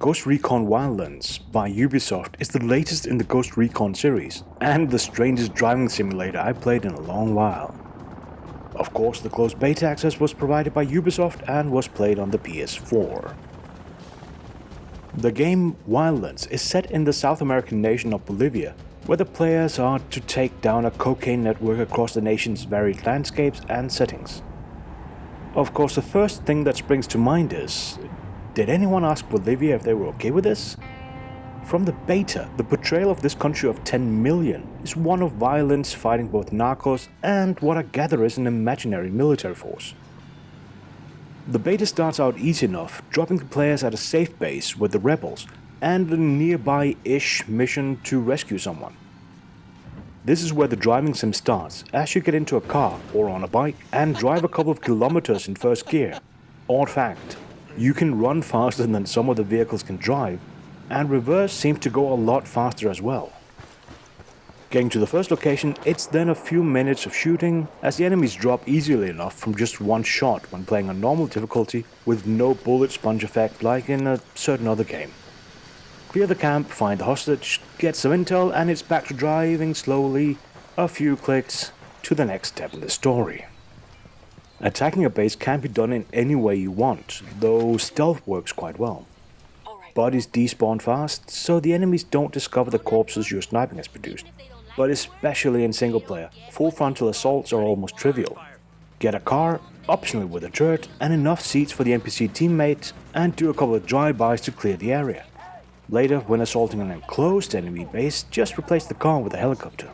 Ghost Recon Wildlands by Ubisoft is the latest in the Ghost Recon series, and the strangest driving simulator I played in a long while. Of course, the closed beta access was provided by Ubisoft and was played on the PS4. The game Wildlands is set in the South American nation of Bolivia, where the players are to take down a cocaine network across the nation's varied landscapes and settings. Of course, the first thing that springs to mind is, did anyone ask Bolivia if they were okay with this? From the beta, the portrayal of this country of 10 million is one of violence fighting both Narcos and what I gather is an imaginary military force. The beta starts out easy enough, dropping the players at a safe base with the rebels and a nearby-ish mission to rescue someone. This is where the driving sim starts, as you get into a car or on a bike and drive a couple of kilometers in first gear. Odd fact, you can run faster than some of the vehicles can drive, and reverse seems to go a lot faster as well. Getting to the first location, it's then a few minutes of shooting, as the enemies drop easily enough from just one shot when playing on normal difficulty with no bullet sponge effect like in a certain other game. Clear the camp, find the hostage, get some intel, and it's back to driving slowly, a few clicks, to the next step in the story. Attacking a base can be done in any way you want, though stealth works quite well. Bodies despawn fast, so the enemies don't discover the corpses your sniping has produced. But especially in single player, full frontal assaults are almost trivial. Get a car, optionally with a turret, and enough seats for the NPC teammate, and do a couple of drive-bys to clear the area. Later, when assaulting an enclosed enemy base, just replace the car with a helicopter.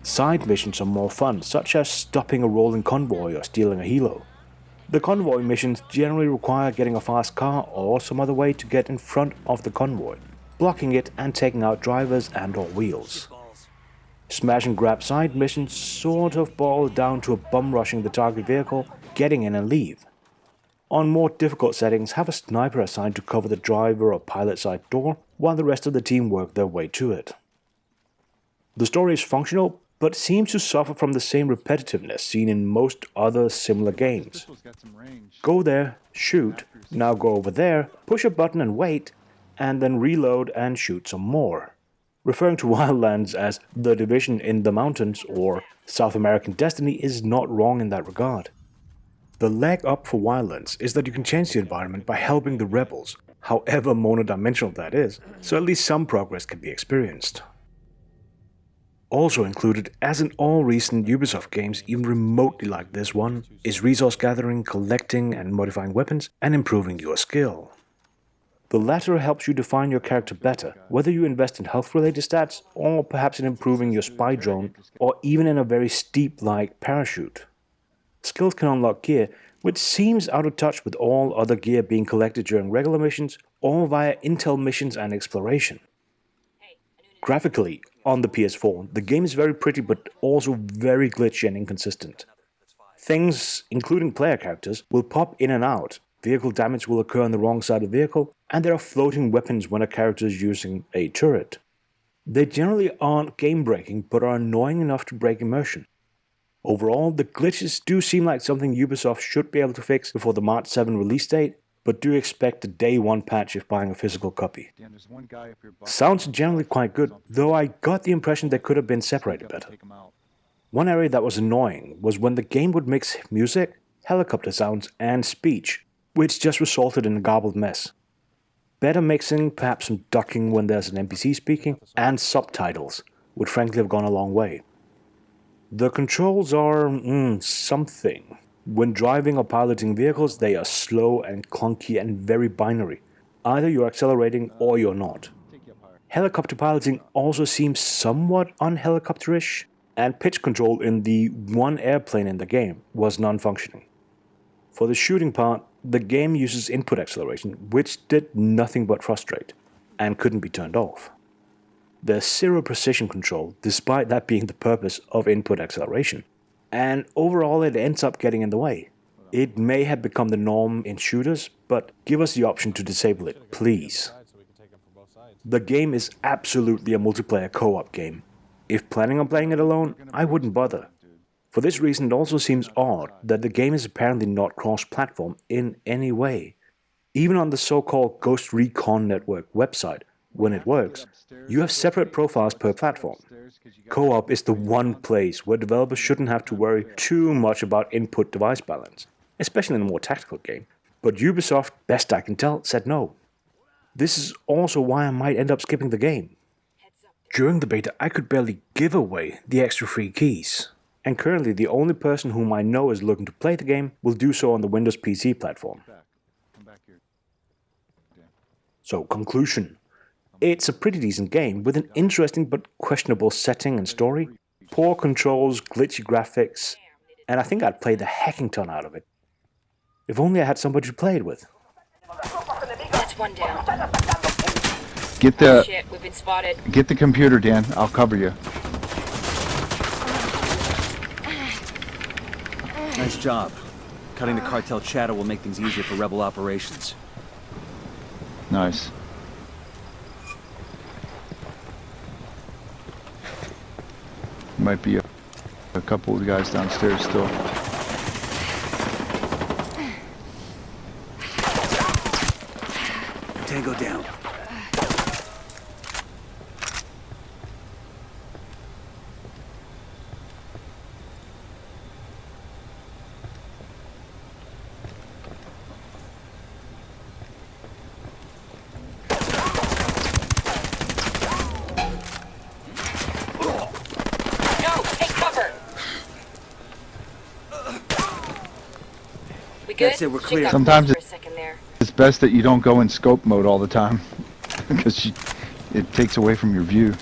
Side missions are more fun, such as stopping a rolling convoy or stealing a helo. The convoy missions generally require getting a fast car or some other way to get in front of the convoy, blocking it and taking out drivers and/or wheels. Smash and grab side missions sort of boil down to a bum rushing the target vehicle, getting in and leave. On more difficult settings, have a sniper assigned to cover the driver or pilot side door while the rest of the team work their way to it. The story is functional, but seems to suffer from the same repetitiveness seen in most other similar games. Go there, shoot, now go over there, push a button and wait, and then reload and shoot some more. Referring to Wildlands as the Division in the Mountains or South American Destiny is not wrong in that regard. The leg up for Wildlands is that you can change the environment by helping the rebels, however monodimensional that is, so at least some progress can be experienced. Also included, as in all recent Ubisoft games even remotely like this one, is resource gathering, collecting and modifying weapons, and improving your skill. The latter helps you define your character better, whether you invest in health-related stats, or perhaps in improving your spy drone, or even in a very steep like parachute. Skills can unlock gear, which seems out of touch with all other gear being collected during regular missions, or via intel missions and exploration. Graphically, on the PS4, the game is very pretty but also very glitchy and inconsistent. Things, including player characters, will pop in and out, vehicle damage will occur on the wrong side of the vehicle, and there are floating weapons when a character is using a turret. They generally aren't game-breaking but are annoying enough to break immersion. Overall, the glitches do seem like something Ubisoft should be able to fix before the March 7 release date, but do expect a day one patch if buying a physical copy. Sounds generally quite good, though I got the impression they could have been separated better. One area that was annoying was when the game would mix music, helicopter sounds, and speech, which just resulted in a garbled mess. Better mixing, perhaps some ducking when there's an NPC speaking, and subtitles would frankly have gone a long way. The controls are something. When driving or piloting vehicles, they are slow and clunky and very binary. Either you're accelerating or you're not. Helicopter piloting also seems somewhat unhelicopterish, and pitch control in the one airplane in the game was non-functioning. For the shooting part, the game uses input acceleration, which did nothing but frustrate, and couldn't be turned off. There's zero precision control, despite that being the purpose of input acceleration. And overall it ends up getting in the way. It may have become the norm in shooters, but give us the option to disable it, please. The game is absolutely a multiplayer co-op game. If planning on playing it alone, I wouldn't bother. For this reason, it also seems odd that the game is apparently not cross-platform in any way. Even on the so-called Ghost Recon network website, when it works, you have separate profiles per platform. Co-op is the one place where developers shouldn't have to worry too much about input device balance, especially in a more tactical game. But Ubisoft, best I can tell, said no. This is also why I might end up skipping the game. During the beta, I could barely give away the extra free keys, and currently the only person whom I know is looking to play the game will do so on the Windows PC platform. So, conclusion. It's a pretty decent game with an interesting but questionable setting and story, poor controls, glitchy graphics, and I think I'd play the hecking ton out of it. If only I had somebody to play it with. That's one down. Get the Shit, we've been spotted. get the computer, Dan. I'll cover you. Nice job. Cutting the cartel chatter will make things easier for rebel operations. Nice. Might be a couple of guys downstairs still. Tango down. That's it, we're clear. Sometimes it's best that you don't go in scope mode all the time because it takes away from your view.